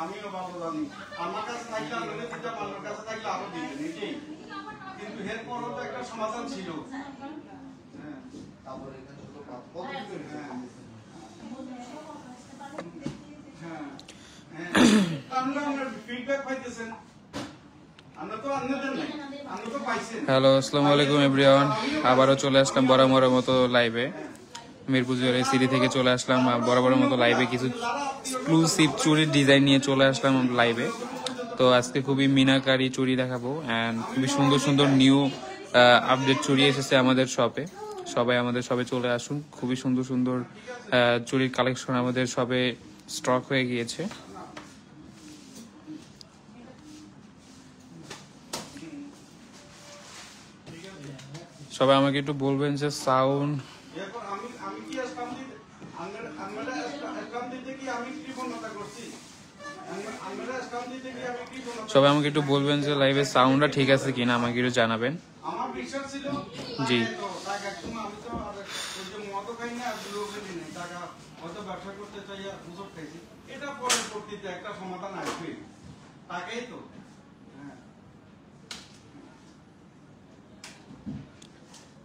আমিও ভালো জানি আমার কাছে থাকলে আমি দিতাম, আমার কাছে থাকলে আরো দিতেন, এটাই। কিন্তু এরপরও তো একটা সমাধান ছিল। হ্যালো, আসসালামু আলাইকুম এভরিওয়ান। আবারও চলে আসলাম বরাবরের মতো লাইভে। মিরপুর জুয়েলারি সিটি থেকে চলে আসলাম বরাবরের মতো লাইভে। কিছু এক্সক্লুসিভ চুরির ডিজাইন নিয়ে চলে আসলাম লাইভে। তো আজকে খুবই মিনাকারি চুড়ি দেখাবো অ্যান্ড খুবই সুন্দর সুন্দর নিউ আপডেট চুড়ি এসেছে আমাদের শপে। সবাই আমাদের শপে চলে আসুন। খুবই সুন্দর সুন্দর চুড়ির কালেকশন আমাদের শপে স্টক হয়ে গিয়েছে। সবাই আমাকে একটু বলবেন যে সাউন্ড সবাই আমাকে একটু বলবেন যে লাইভে সাউন্ডটা ঠিক আছে কিনা, আমাকে একটু জানাবেন। জি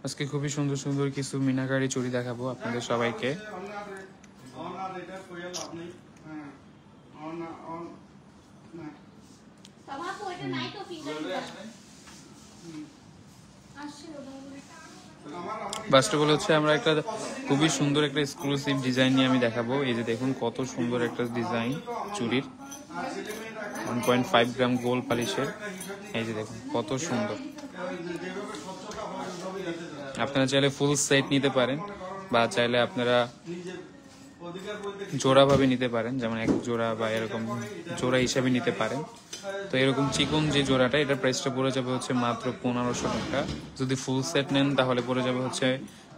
আজকে খুবই সুন্দর সুন্দর কিছু মিনাকারি চুড়ি দেখাবো আপনাদের সবাইকে। ফার্স্ট অফ অল হচ্ছে আমরা একটা খুবই সুন্দর একটা এক্সক্লুসিভ ডিজাইন নিয়ে আমি দেখাবো। এই যে দেখুন কত সুন্দর একটা ডিজাইন চুড়ির, 1.5 গ্রাম গোল্ড পলিশের। এই যে দেখুন কত সুন্দর। আপনারা চাইলে ফুল সেট নিতে পারেন বা চাইলে আপনারা জোড়া ভাবে নিতে পারেন, যেমন এক জোড়া বা এরকম জোড়া হিসাবে নিতে পারেন। তো এরকম চিকন যে জোড়াটা, এটার প্রাইসটা পড়ে যাবে হচ্ছে মাত্র 1500 টাকা। যদি ফুল সেট নেন তাহলে পড়ে যাবে হচ্ছে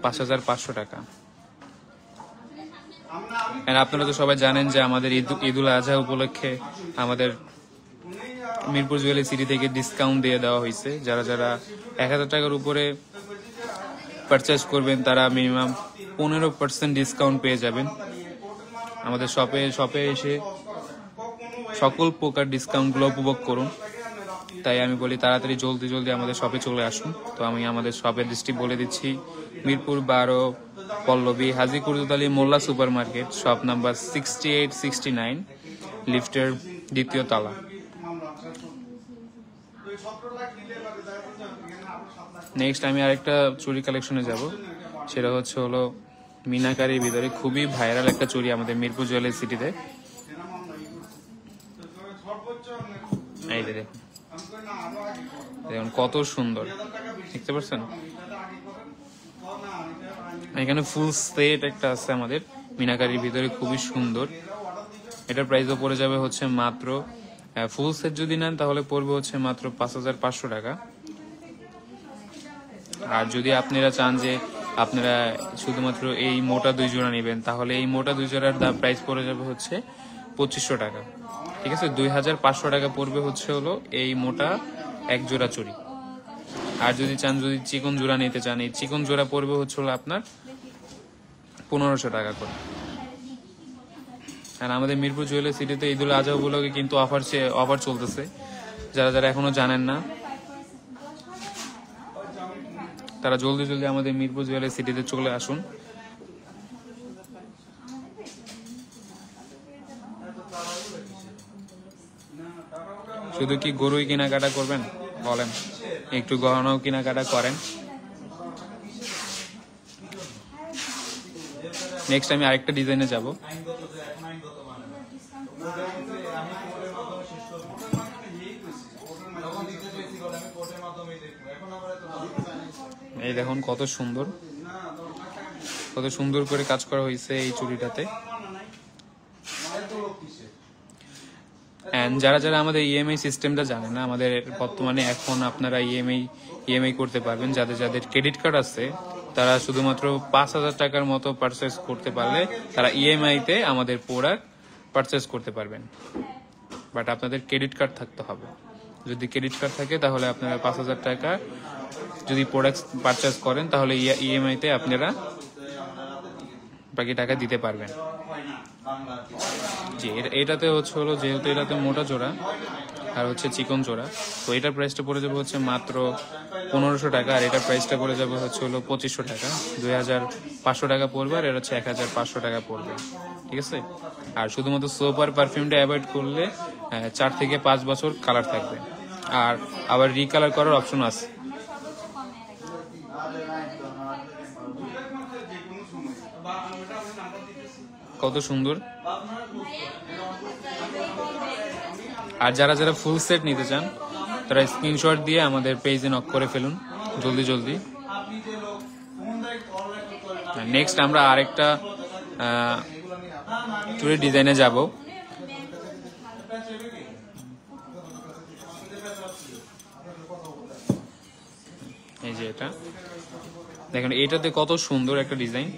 5500 টাকা। আপনারা তো সবাই জানেন যে আমাদের ঈদুল আজহা উপলক্ষে আমাদের মিরপুর জুয়েলারি সিটি থেকে ডিসকাউন্ট দিয়ে দেওয়া হয়েছে। যারা যারা 1000 টাকার উপরে পারচেজ করবেন তারা মিনিমাম 15% ডিসকাউন্ট পেয়ে যাবেন। আমাদের শপে এসে সকল প্রকার ডিসকাউন্টগুলো উপভোগ করুন। তাই আমি বলি তাড়াতাড়ি জলদি আমাদের শপে চলে আসুন। তো আমি আমাদের শপের লিস্টটি বলে দিচ্ছি। মিরপুর 12 পল্লবী হাজী কুরুদ Ali Molla super market, shop number 6869, লিফটের 2য় তলা। নেক্সট আমি আরেকটা চুড়ি কালেকশনে যাব, সেটা হলো মিনাকারির ভিতরে খুবই ভাইরাল একটা চুড়ি আমাদের মিরপুর জুয়েলারি সিটিতে। এই দেখুন কত সুন্দর, দেখতে পাচ্ছেন? এখানে ফুল সেট একটা আছে আমাদের মিনাকারির ভিতরে, খুবই সুন্দর। এটার প্রাইসও পড়ে যাবে হচ্ছে মাত্র, ফুল সেট যদি নেন তাহলে পড়বে হচ্ছে মাত্র 5500 টাকা। আর যদি আপনারা চান যে আপনারা শুধুমাত্র এই মোটা 2 জোড়া নেবেন, তাহলে এই মোটা 2 জোড়ার প্রাইস পড়ে যাবে হচ্ছে 2500 টাকা। ঠিক আছে, 2500 টাকা পড়বে হলো এই মোটা 1 জোড়া চুড়ি। আর যদি চান, যদি চিকন জোড়া নিতে চান, এই চিকন জোড়া পড়বে হলো আপনার 1500 টাকা করে। আর আমাদের মিরপুর জুয়েলারি সিটিতে ঈদুল আজহা উপলক্ষে কিন্তু অফার চলতেছে। যারা যারা এখনো জানেন না তারা জলদি আমাদের মিরপুর জুয়েলারি সিটিতে চলে আসুন। শুধু কি গরুই কেনাকাটা করবেন বলেন, একটু গহনাও কেনাকাটা করেন। নেক্সট আমি আরেকটা ডিজাইনে যাব। এই দেখুন কত সুন্দর করে কাজ করা হয়েছে এই চুড়িটাতে। এন্ড যারা যারা আমাদের ইএমআই সিস্টেমটা জানে না, আমাদের বর্তমানে এখন আপনারা ইএমআই করতে পারবেন। যাদের ক্রেডিট কার্ড আছে তারা শুধুমাত্র 5000 টাকার মতো পারচেস করতে পারলে তারা ইএমআইতে আমাদের প্রোডাক্ট পারচেস করতে পারবেন। বাট আপনাদের ক্রেডিট কার্ড থাকতে হবে। যদি ক্রেডিট কার্ড থাকে তাহলে আপনারা 5000 টাকা যদি প্রোডাক্ট পারচেস করেন তাহলে ইএমআইতে আপনারা বাকি টাকা দিতে পারবেন। হয় না বাংলা জি, এটাতে হচ্ছে হলো যেহেতু এটাতে মোটা জোড়া আর হচ্ছে চিকন জোড়া, তো এটার প্রাইসটা পড়ে যাবে হচ্ছে মাত্র 1500 টাকা, আর এটার প্রাইসটা পড়ে যাবে হচ্ছে হলো 2500 টাকা। 2500 টাকা পড়বে, আর এটা হচ্ছে 1500 টাকা পড়বে। ঠিক আছে, আর শুধুমাত্র সোপ আর পারফিউমটা অ্যাভয়েড করলে 4 থেকে 5 বছর কালার থাকবে, আর আবার রিকালার করার অপশন আছে। কত সুন্দর। আর যারা যারা ফুল সেট নিতে চান তারা স্ক্রিনশট দিয়ে আমাদের পেজে নক করে ফেলুন জলদি জলদি। নেক্সট আমরা আরেকটা চুড়ির ডিজাইনে যাব। এই যে এটা দেখেন, এটাতে কত সুন্দর একটা ডিজাইন।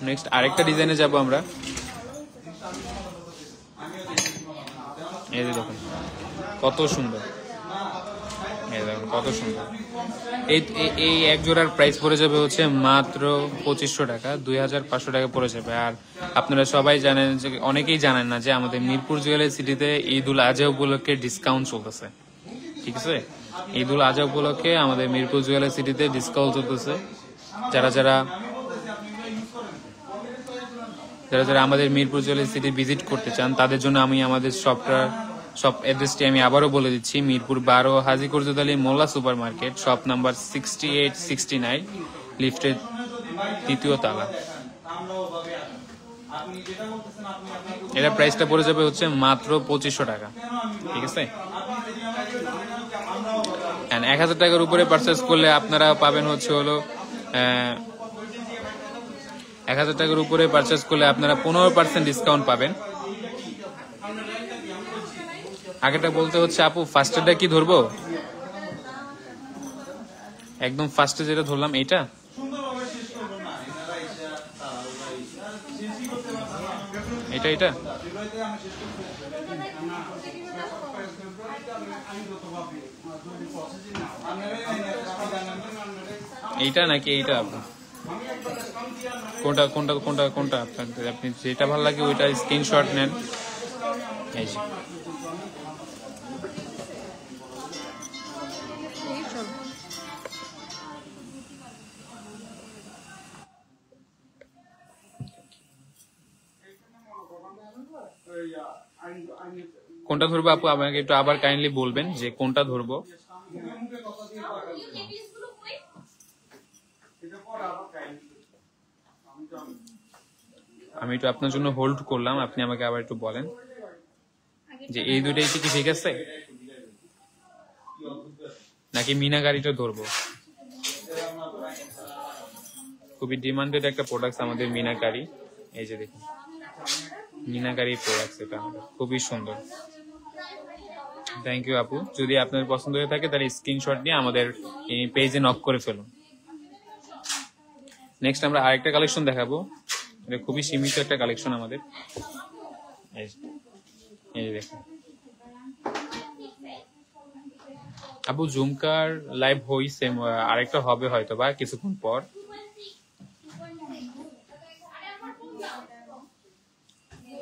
নেক্সট আরেকটা ডিজাইনে যাব আমরা। এই যে দেখুন কত সুন্দর, এই দেখুন কত সুন্দর। এই এক জোড়ার প্রাইস পড়ে যাবে হচ্ছে মাত্র 2500 টাকা, 2500 টাকা পড়ে যাবে। আর আপনারা সবাই জানেন যে, অনেকেই জানেন না যে আমাদের মিরপুর জুয়েলারি সিটিতে ঈদুল আজহা উপলক্ষে ডিসকাউন্ট চলতেছে। ঠিক আছে, ঈদুল আজহা উপলক্ষে আমাদের মিরপুর জুয়েলারি সিটিতে ডিসকাউন্ট চলতেছে। যারা যারা আমাদের মিরপুর জুয়েলারি সিটি ভিজিট করতে চান তাদের জন্য আমি আমাদের শপ অ্যাড্রেসটি আমি আবারও বলে দিচ্ছি। মিরপুর 12 হাজী কুরজুদ Ali Molla super market, shop number 6869, লিফটের 3য় তলা। এটার প্রাইসটা পড়ে যাবে হচ্ছে মাত্র 2500 টাকা। ঠিক আছে, 1000 টাকার উপরে পারচেস করলে আপনারা পাবেন হচ্ছে হলো 1000 টাকার উপরে পারচেস করলে আপনারা 15% ডিসকাউন্ট পাবেন। আগেটা বলতে হচ্ছে আপু, ফার্স্টেরটা কি ধরবো? একদম ফার্স্টে যেটা ধরলাম এইটা। এটা এইটা নাকি এইটা? কোনটা কোনটা কোনটা কোনটা আপনি যেটা ভালো লাগে ওইটা স্ক্রিনশট নেন। এই যে কোনটা ধরবো আপু, আমাকে একটু আবার কাইন্ডলি বলবেন যে কোনটা ধরবো। আমি একটু আপনার জন্য হোল্ড করলাম, আপনি আমাকে আবার একটু বলেন যে এই দুটাই কি ঠিক আছে, নাকি মিনাকারিটা ধরবো? খুবই ডিমান্ডেড একটা প্রোডাক্ট আমাদের মিনাকারি। এই যে দেখুন মিনাকারি প্রোডাক্ট, এটা খুবই সুন্দর। থ্যাংক ইউ আপু, যদি আপনার পছন্দ হয়ে থাকে তাহলে স্ক্রিনশট নিয়ে আমাদের পেজে নক করে ফেলুন। নেক্সট আমরা আরেকটা কালেকশন দেখাবো, এটা খুবই সীমিত একটা কালেকশন আমাদের। এই যে দেখুন আপু, ঝুমকার লাইভ হইছে, আরেকটা হবে হয়তো বা কিছুক্ষণ পর।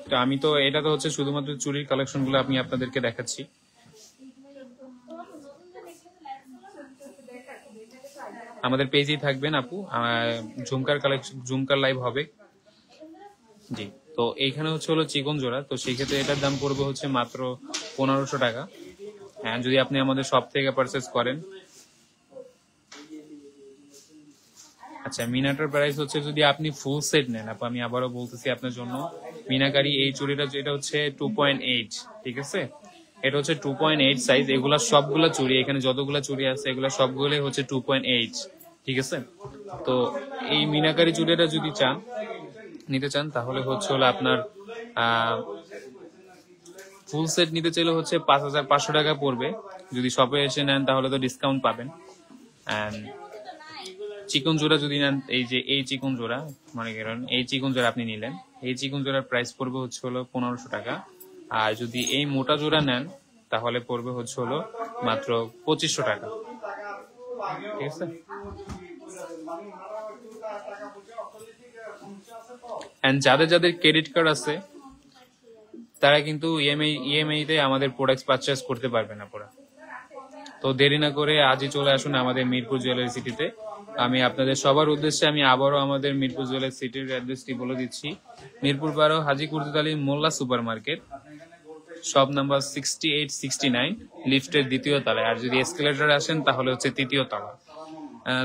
তো আমি তো এটা তো হচ্ছে শুধুমাত্র চুরির কালেকশন গুলো আমি আপনাদেরকে দেখাচ্ছি। আমাদের পেজেই থাকবেন আপু, ঝুমকার কালেকশন, ঝুমকার লাইভ হবে। জি, তো এইখানে হচ্ছে হলো চিকন জোড়া, তো সেই ক্ষেত্রে এটার দাম পড়বে হচ্ছে মাত্র 1500 টাকা। যদি আপনি আমাদের শপ থেকে পারচেস করেন। আচ্ছা, মিনাটার প্রাইস হচ্ছে যদি আপনি ফুল সেট নেন আপু, আমি আবারও বলতেছি আপনার জন্য, মিনাকারি এই চুড়িটা যেটা হচ্ছে 2.8, ঠিক আছে, এটা হচ্ছে 2.8 সাইজ। এগুলা সবগুলা চুড়ি, এখানে যতগুলা চুড়ি আছে এগুলা সবগুলোই হচ্ছে 2.8, ঠিক আছে। তো এই মিনাকারি চুড়িটা যদি নিতে চান তাহলে হচ্ছে হলো আপনার ফুল সেট নিতে চাইলে হচ্ছে 5500 টাকা পড়বে। যদি শপে এসে নেন তাহলে তো ডিসকাউন্ট পাবেন। চিকন জোড়া যদি নেন, এই যে এই চিকন জোড়া, মনে করেন এই চিকন জোড়া আপনি নিলেন, এই চিকন জোড়ার প্রাইস পড়বে হচ্ছে হলো 1500 টাকা। আর যদি এই মোটা জোড়া নেন তাহলে পড়বে হচ্ছে হলো মাত্র 2500 টাকা। ঠিক আছে, এন্ড যাদের যাদের ক্রেডিট কার্ড আছে তারা কিন্তু ইএমআই তে আমাদের প্রোডাক্ট পারচেজ করতে পারবে না পুরো। তো দেরি না করে আজই চলে আসুন আমাদের মিরপুর জুয়েলারি সিটিতে। আমি আপনাদের সবার উদ্দেশ্যে আমি আবারও আমাদের মিরপুর জুয়েলারি সিটির অ্যাড্রেসটি বলে দিচ্ছি। মিরপুর 12 হাজী কুর্তুদ Ali Molla super market, shop number 6869, লিফটের 2য় তলায়। আর যদি এসকেলেটরে আসেন তাহলে হচ্ছে 3য় তলা।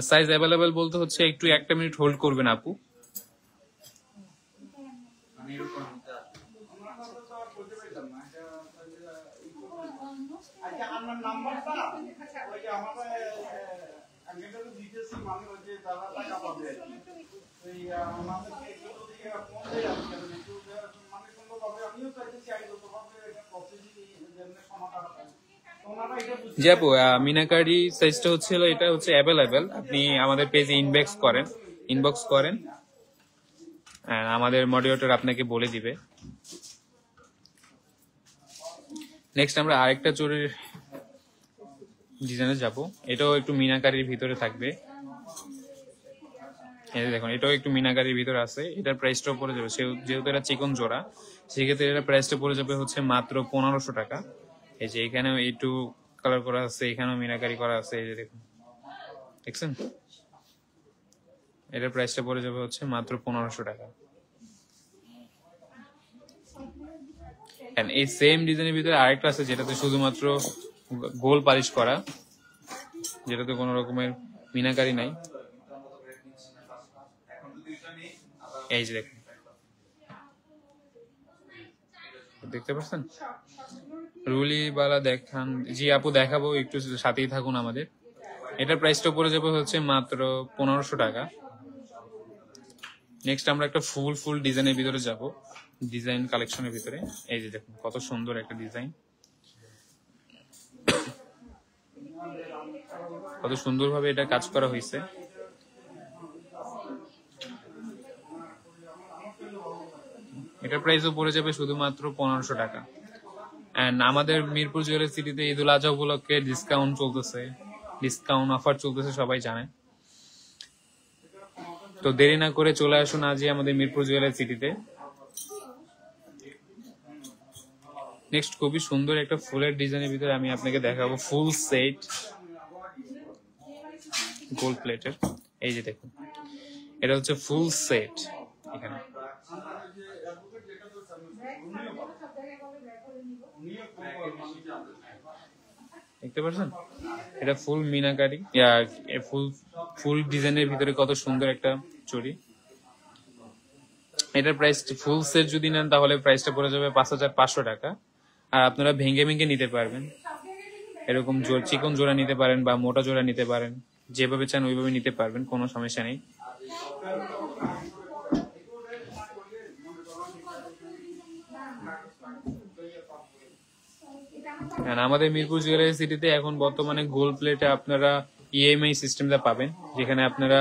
সাইজ অ্যাভেলেবেল বলতে হচ্ছে একটু 1 মিনিট হোল্ড করবেন আপু। আচ্ছা, আমার নাম্বারটা ওই যে আমাদের আমি তো দিতেছি, মানে ওই যে যারা টাকা পাবে ওই আমাদেরকে একটু যদি ফোন দেয় আমি একটু মানে সুন্দর ভাবে আমিও চাইতেছি আইডিয়া ভাবে প্রসেসিং জন্য সমাধান। তোমরা এটা জি আপু, মিনাকারি সাইজটা হচ্ছিল এটা হচ্ছে অ্যাভেলেবেল। আপনি আমাদের পেজে ইনবক্স করেন আমাদের মডারেটর আপনাকে বলে দিবে। নেক্সট আমরা আরেকটা চুড়ির ডিজাইনে যাব। এটাও একটু মিনাকারির ভিতরে থাকবে। এই দেখুন, এটাও একটু মিনাকারির ভিতরে আছে। এটার প্রাইসটাও পড়ে যাবে, যেহেতু এটা চিকন জোড়া, সেক্ষেত্রে এটার প্রাইসটা পড়ে যাবে হচ্ছে মাত্র 1500 টাকা। এই যে এখানেও একটু কালার করা আছে, এখানেও মিনাকারি করা আছে। এই যে দেখুন, দেখছেন, এটার প্রাইসটা পড়ে যাবে হচ্ছে মাত্র 1500 টাকা। এই সেম ডিজাইনের ভিতরে আরেকটা আছে যেটাতে শুধুমাত্র গোল পালিশ করা, যেটাতে কোনো রকমের মিনাকারি নাই। এই যে দেখুন, দেখতে পাচ্ছেন রুলি বালা দেখান। জি আপু দেখাবো, একটু সাথেই থাকুন আমাদের। এটার প্রাইসটা পড়ে যাবে হচ্ছে মাত্র 1500 টাকা। নেক্সট আমরা একটা ফুল ডিজাইনের ভিতরে যাব, ডিজাইন কালেকশনের ভিতরে। এই যে দেখুন কত সুন্দর একটা ডিজাইন, কত সুন্দর ভাবে এটা কাজ করা হয়েছে। এটার প্রাইসও পড়ে যাবে শুধুমাত্র 1500 টাকা। এন্ড আমাদের মিরপুর জুয়েলারি সিটিতে ঈদুল আজহা উপলক্ষে ডিসকাউন্ট অফার চলতেছে, সবাই জানে। তো দেরি না করে চলে আসুন আজই আমাদের মিরপুর জুয়েলারি সিটিতে। নেক্সট খুবই সুন্দর একটা ফুলের ডিজাইনের ভিতরে আমি আপনাকে দেখাবো, ফুল সেট গোল্ড প্লেটের। এই যে দেখুন, এটা হচ্ছে ফুল সেট। এখানে দেখতে পাচ্ছেন, এটা ফুল মিনাকারি, ফুল ডিজাইনের ভিতরে কত সুন্দর একটা চুড়ি। এটার প্রাইস ফুল সেট যদি নেন তাহলে প্রাইসটা পড়ে যাবে 5500 টাকা। আর আপনারা ভেঙে নিতে পারবেন, এরকম চিকন জোড়া নিতে পারেন বা মোটা জোড়া নিতে পারেন, যেভাবে চান ওইভাবে নিতে পারবেন, কোনো সমস্যা নেই। আমাদের মিরপুর জুয়েলারি সিটিতে এখন বর্তমানে গোল্ড প্লেটে আপনারা ইএমআই সিস্টেমটা পাবেন, যেখানে আপনারা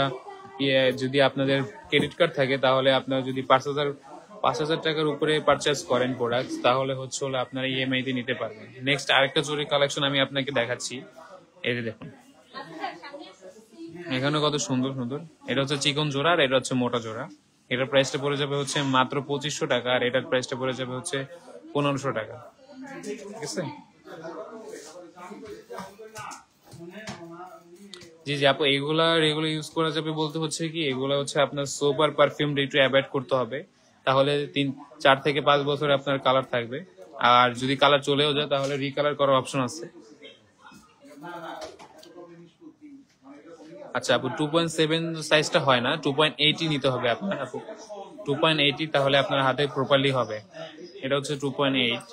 যদি আপনাদের ক্রেডিট কার্ড থাকে তাহলে আপনারা যদি 5000 টাকার উপরে পারচেজ করেন প্রোডাক্ট, তাহলে হচ্ছে আপনারা ইএমআই তে নিতে পারবেন। নেক্সট আরেকটা চুড়ির কালেকশন আমি আপনাকে দেখাচ্ছি। এই যে দেখুন, এখানে কত সুন্দর। এটা হচ্ছে চিকন জোড়া আর এটা হচ্ছে মোটা জোড়া। এটার প্রাইসটা পড়ে যাবে হচ্ছে মাত্র 2500 টাকা, আর এটার প্রাইসটা পড়ে যাবে হচ্ছে 1500 টাকা। ঠিক আছে, জি আপু, এগুলা ইউজ করা যাবে বলতে হচ্ছে কি, এগুলা হচ্ছে আপনার সোপ আর পারফিউম একটু অ্যাভয়েড করতে হবে, তাহলে 4 থেকে 5 বছর আপনার কালার থাকবে। আর যদি কালার চলেও যায় তাহলে রিকালার করার অপশন আছে। আচ্ছা আপু, 2.7 সাইজটা হয় না, 2.80 নিতে হবে আপনার আপু, 2.80, তাহলে আপনার হাতে প্রপারলি হবে। এটা হচ্ছে 2.8।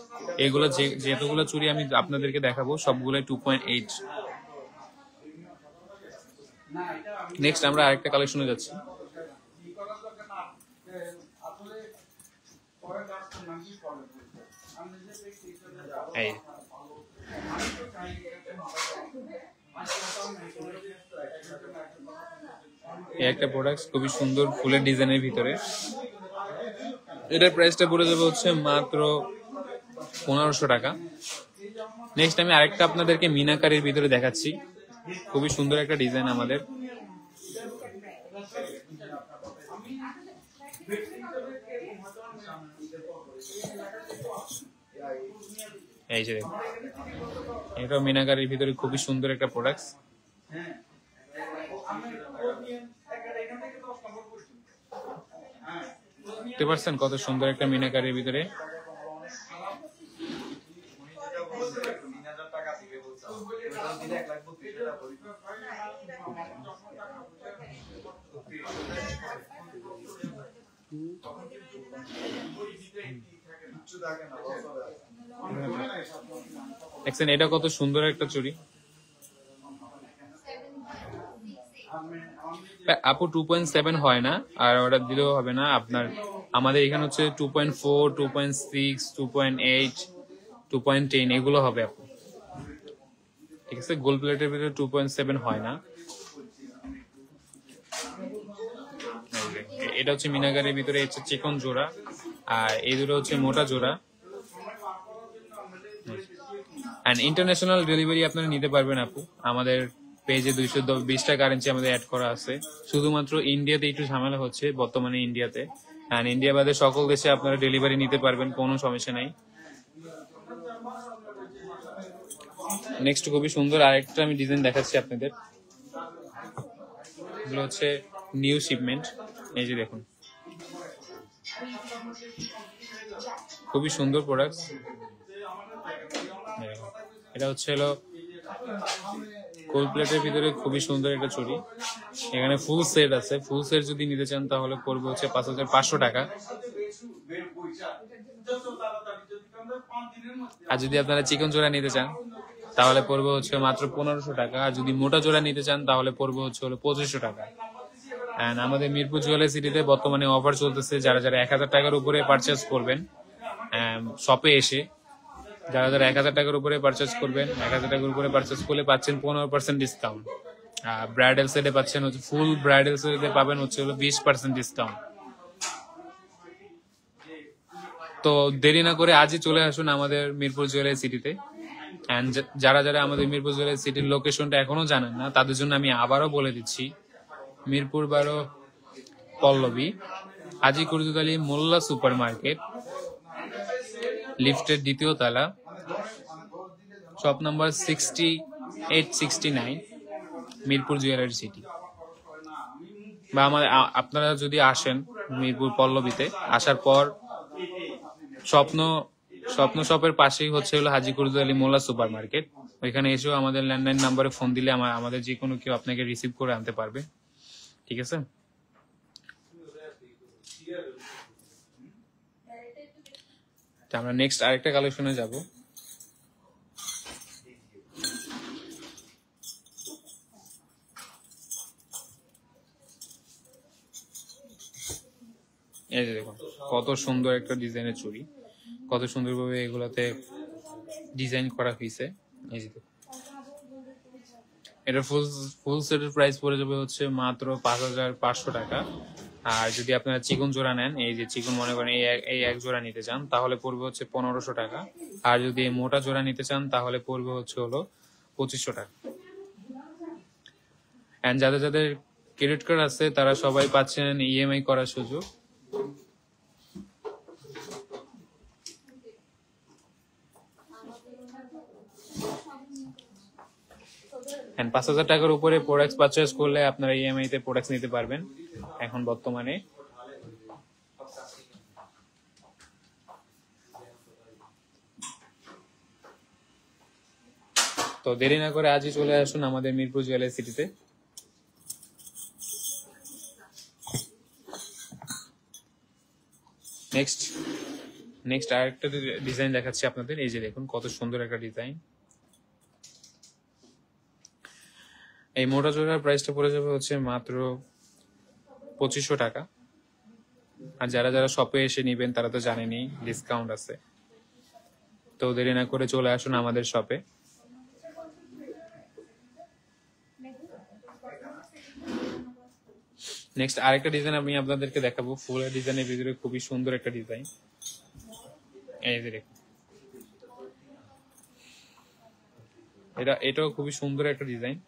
এগুলো যেগুলো চুড়ি আমি আপনাদেরকে দেখাবো সবগুলো 2.8। নেক্সট আমরা আরেকটা কালেকশনে যাচ্ছি। এই একটা প্রোডাক্ট খুবই সুন্দর ফুলের ডিজাইনের ভিতরে। এটার প্রাইসটা পড়ে যাবে হচ্ছে মাত্র 1500 টাকা। নেক্সট আমি আরেকটা আপনাদেরকে মিনাকারির ভিতরে দেখাচ্ছি, খুবই সুন্দর একটা ডিজাইন আমাদের। এই যে দেখুন, এটা মিনাকারির ভিতরে খুবই সুন্দর একটা প্রোডাক্ট। দেখতে পাচ্ছেন কত সুন্দর একটা মিনাকারির ভিতরে। দেখছেন এটা কত সুন্দর একটা চুড়ি। আপু 2.7 হয় না, আর অর্ডার দিলেও হবে না আপনার। আমাদের এখানে হচ্ছে 2.4, 2.6, 2.8, 2.10 এগুলো হবে আপু, ঠিক আছে। গোল্ড প্লেটের ভিতরে 2.7 হয় না। এটা হচ্ছে মিনাকারের ভিতরে হচ্ছে চিকন জোড়া, আর এই দুটো হচ্ছে মোটা জোড়া। এন্ড ইন্টারন্যাশনাল ডেলিভারি আপনারা নিতে পারবেন আপু। আমাদের পেজে 220 টাকা কারেন্সি আমাদের অ্যাড করা আছে। শুধুমাত্র ইন্ডিয়াতে একটু ঝামেলা হচ্ছে বর্তমানে ইন্ডিয়াতে, এন্ড ইন্ডিয়া বাদে সকল দেশে আপনারা ডেলিভারি নিতে পারবেন, কোনো সমস্যা নাই। নেক্সট খুবই সুন্দর আরেকটা আমি ডিজাইন দেখাচ্ছি আপনাদের। এগুলো হচ্ছে নিউ শিপমেন্ট। এই যে দেখুন, খুবই সুন্দর প্রোডাক্ট। এটা হচ্ছে হলো গোল্ড প্লেটের ভিতরে খুবই সুন্দর একটা চুড়ি। এখানে ফুল সেট আছে, ফুল সেট যদি নিতে চান তাহলে পড়বে হচ্ছে 5500 টাকা। আর যদি আপনারা চিকন জোড়া নিতে চান তাহলে পড়বে হচ্ছে মাত্র 1500 টাকা। আর যদি মোটা জোড়া নিতে চান তাহলে পড়বে হচ্ছে 2500 টাকা। এন্ড আমাদের মিরপুর জুয়েলারি সিটিতে বর্তমানে অফার চলতেছে। যারা যারা 1000 টাকার উপরে পারচেজ করবেন শপে এসে, যারা যারা 1000 টাকার উপরে পারচেজ করবেন, 1000 টাকার উপরে পারচেজ করলে পাচ্ছেন 15% ডিসকাউন্ট। আর ব্রাইডাল সেটে পাচ্ছেন হচ্ছে, ফুল ব্রাইডাল সেটে পাবেন হচ্ছে 20% ডিসকাউন্ট। তো দেরি না করে আজই চলে আসুন আমাদের মিরপুর জুয়েলারি সিটিতে। এন্ড যারা যারা আমাদের মিরপুর জুয়েলারি সিটির লোকেশনটা এখনো জানেন না, তাদের জন্য আমি আবারও বলে দিচ্ছি। মিরপুর 12 পল্লবী, হাজী কুরজুত আলী মোল্লা সুপার মার্কেট, লিফটের 2য় তলা, shop number 6869, Mirpur jewellery city. বা আপনারা যদি আসেন মিরপুর পল্লবীতে, আসার পর স্বপ্ন শপের পাশেই হচ্ছে হলো হাজী কুরজুত আলী মোল্লা সুপার মার্কেট। ওইখানে এসেও আমাদের ল্যান্ডলাইন নাম্বারে ফোন দিলে আমাদের যে কোনো কেউ আপনাকে রিসিভ করে আনতে পারবে, ঠিক আছে। আমরা নেক্সট আরেকটা কালেকশনে যাব। এই যে দেখুন কত সুন্দর একটা ডিজাইনের চুড়ি, কত সুন্দরভাবে এগুলাতে ডিজাইন করা হয়েছে। এই যে এটা ফুল সেটের প্রাইস পড়ে যাবে হচ্ছে মাত্র 5500 টাকা। আর যদি আপনারা চিকন জোড়া নেন, এই যে চিকন মনে করেন এই এক জোড়া নিতে চান তাহলে পড়বে হচ্ছে 1500 টাকা। আর যদি এই মোটা জোড়া নিতে চান তাহলে পড়বে হচ্ছে হলো 2500 টাকা। এন্ড যাদের যাদের ক্রেডিট কার্ড আছে তারা সবাই পাচ্ছেন ইএমআই করার সুযোগ। এন্ড 5000 টাকার উপরে প্রোডাক্ট পারচেজ করলে আপনারা ইএমআই তে প্রোডাক্ট নিতে পারবেন এখন বর্তমানে। তো দেরি না করে আজই চলে আসুন আমাদের মিরপুর জুয়েলারি সিটিতে। নেক্সট আরেকটা ডিজাইন দেখাচ্ছি আপনাদের। এই যে দেখুন কত সুন্দর একটা ডিজাইন। এই মোটা জোড়ার প্রাইসটা পড়ে যাবে হচ্ছে মাত্র 2500 টাকা। আর যারা যারা শপে এসে নিবেন তারা তো জানেনই ডিসকাউন্ট আছে। তো দেরি না করে চলে আসুন আমাদের শপে। নেক্সট আরেকটা ডিজাইন আমি আপনাদেরকে দেখাবো। ফুলের ডিজাইনের ভিতরে খুবই সুন্দর একটা ডিজাইন। এই যে দেখুন এটাও খুবই সুন্দর একটা ডিজাইন।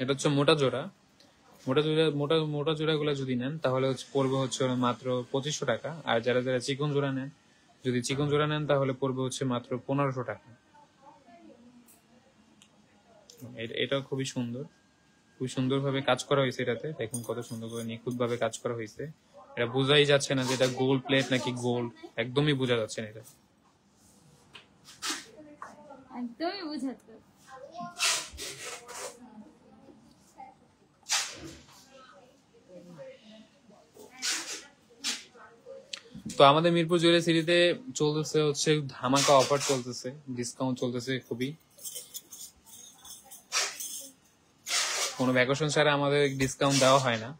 এটা হচ্ছে মোটা জোড়া। মোটা জোড়া গুলা যদি নেন তাহলে পড়বে হচ্ছে মাত্র 2500 টাকা। আর যারা যারা চিকন জোড়া নেন, যদি চিকন জোড়া নেন তাহলে পড়বে হচ্ছে মাত্র 1500 টাকা। এটা খুবই সুন্দর, খুবই সুন্দর ভাবে কাজ করা হয়েছে এটাতে। দেখুন কত সুন্দর করে নিখুঁত ভাবে কাজ করা হয়েছে। এটা বোঝাই যাচ্ছে না যে এটা গোল্ড প্লেট নাকি গোল্ড, একদমই বোঝা যাচ্ছে না এটা। একদমই বোঝাতে। তো আমাদের মিরপুর জুয়েলারি সিটিতে চলতেছে হচ্ছে ধামাকা অফার চলতেছে, ডিসকাউন্ট চলতেছে খুবই। কোনো ভ্যাকেশন ছাড়া আমাদের ডিসকাউন্ট দেওয়া হয় না,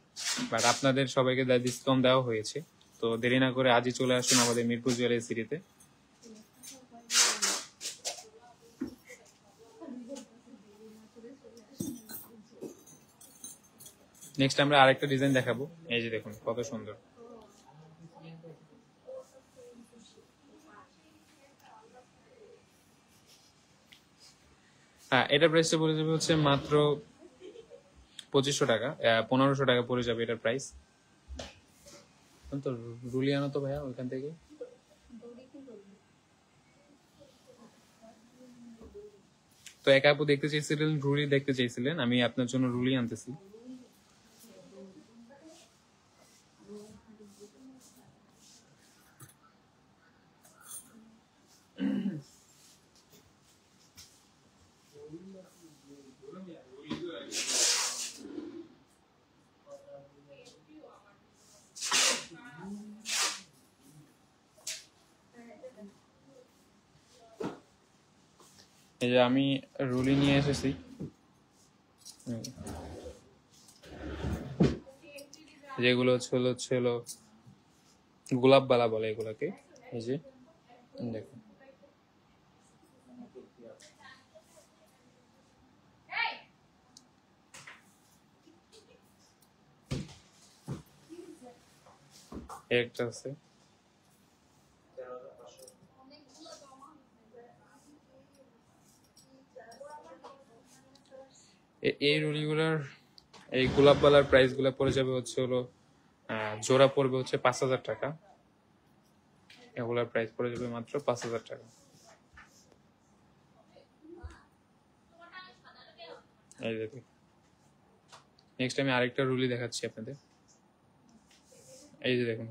বাট আপনাদের সবাইকে ডিসকাউন্ট দেওয়া হয়েছে। তো দেরি না করে আজই চলে আসুন আমাদের মিরপুর জুয়েলারি সিটিতে। নেক্সট আমরা আরেকটা ডিজাইন দেখাবো। এই যে দেখুন কত সুন্দর। হ্যাঁ, এটা প্রাইসটা পড়ে যাবে হচ্ছে মাত্র 2500 টাকা, 1500 টাকা পড়ে যাবে এটার প্রাইস। তো রুলি আনো তো ভাইয়া ওইখান থেকে। তো এক আপু দেখতে চাইছিলেন রুলি, দেখতে চাইছিলেন, আমি আপনার জন্য রুলি আনতেছি। এই যে আমি রুলি নিয়ে এসেছি। যেগুলো হলো গোলাপ বালা বলে এগুলাকে। এই যে দেখুন, একটা আছে। এই রুলিগুলার, এই গোলাপ বালার প্রাইস গুলা পড়ে যাবে হচ্ছে জোড়া পড়বে হচ্ছে 5000 টাকা। এগুলার প্রাইস পড়ে যাবে মাত্র 5000 টাকা। এই যে নেক্সট আমি আরেকটা রুলি দেখাচ্ছি আপনাদের। এই যে দেখুন,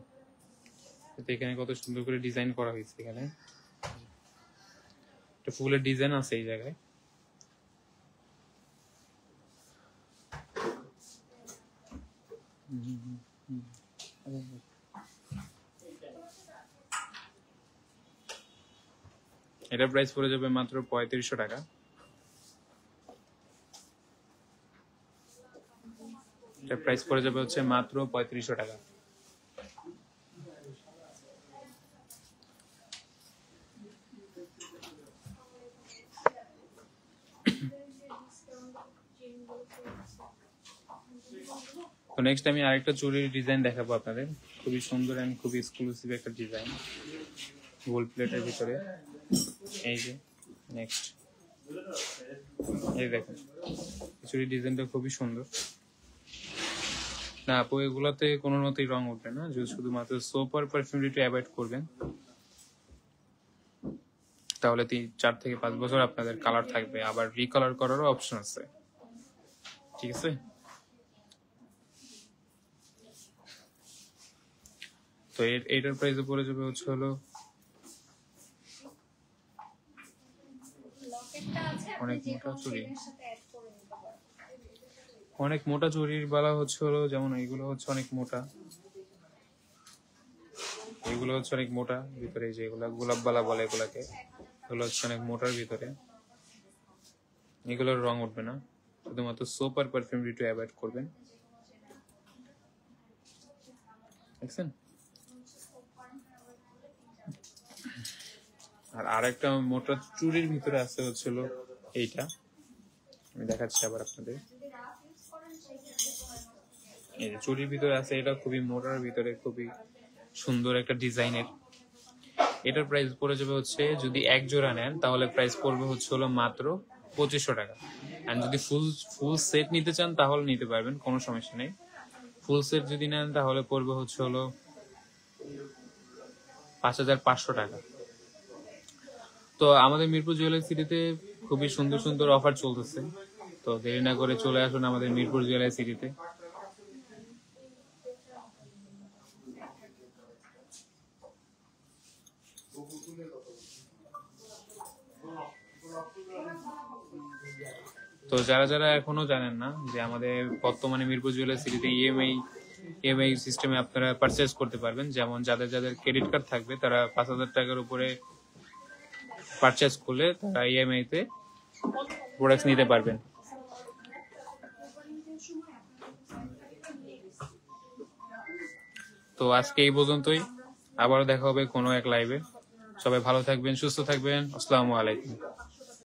এখানে কত সুন্দর করে ডিজাইন করা হয়েছে। এখানে একটা ফুলের ডিজাইন আছে এই জায়গায়। এটার প্রাইস পড়ে যাবে মাত্র 3500 টাকা। এটার প্রাইস পড়ে যাবে হচ্ছে মাত্র 3500 টাকা। তো নেক্সট আমি আরেকটা চুড়ির ডিজাইন দেখাবো আপনাদের। খুবই সুন্দর এন্ড খুবই এক্সক্লুসিভ একটা ডিজাইন, গোল্ড প্লেটের ভিতরে। এই যে নেক্সট, এই দেখুন চুড়ির ডিজাইনটা খুবই সুন্দর। না আপু, এগুলাতে কোনো মতেই রং উঠবে না, যদি শুধুমাত্র সোপ আর পারফিউমটা অ্যাভয়েড করবেন তাহলে 4 থেকে 5 বছর আপনাদের কালার থাকবে, আবার রিকালার করারও অপশন আছে। ঠিক আছে। তো এটার প্রাইস পড়ে যাবে হচ্ছে অনেক মোটা চুড়ি, অনেক মোটা চুড়ির বালা হচ্ছে যেমন এগুলো হচ্ছে অনেক মোটা, এগুলো হচ্ছে অনেক মোটা ভিতরে, যেগুলা গোলাপ বালা বলে এগুলাকে, এগুলো হচ্ছে অনেক মোটার ভিতরে। এগুলোর রং উঠবে না, শুধুমাত্র সোপ আর পারফিউম একটু অ্যাভয়েড করবেন। দেখছেন। আর আরেকটা মোটা চুড়ির ভিতরে আছে হচ্ছিল এইটা, আমি দেখাচ্ছি আবার আপনাদের। এই যে চুড়ির ভিতরে আছে, এটা খুবই মোটার ভিতরে খুবই সুন্দর একটা ডিজাইনের। এটার প্রাইস পড়ে যাবে হচ্ছে, যদি এক জোড়া নেন তাহলে প্রাইস পড়বে হচ্ছে হলো মাত্র 2500 টাকা। আর যদি ফুল সেট নিতে চান তাহলে নিতে পারবেন, কোনো সমস্যা নেই। ফুল সেট যদি নেন তাহলে পড়বে হচ্ছে হলো 5500 টাকা। তো আমাদের মিরপুর জুয়েলারি সিটিতে খুবই সুন্দর সুন্দর অফার চলতেছে, তো দেরি না করে চলে আসুন আমাদের মিরপুর জুয়েলারি সিটিতে। তো যারা যারা এখনো জানেন না যে আমাদের বর্তমানে মিরপুর জুয়েলারি সিটিতে ইএমআই সিস্টেমে আপনারা পারচেজ করতে পারবেন, যেমন যাদের যাদের ক্রেডিট কার্ড থাকবে তারা 5000 টাকার উপরে পারচেজ করলে তারা ইএমআই তে প্রোডাক্ট নিতে পারবেন। তো আজকে এই পর্যন্তই, আবারও দেখা হবে কোনো এক লাইভে। সবাই ভালো থাকবেন, সুস্থ থাকবেন। আসসালামু আলাইকুম।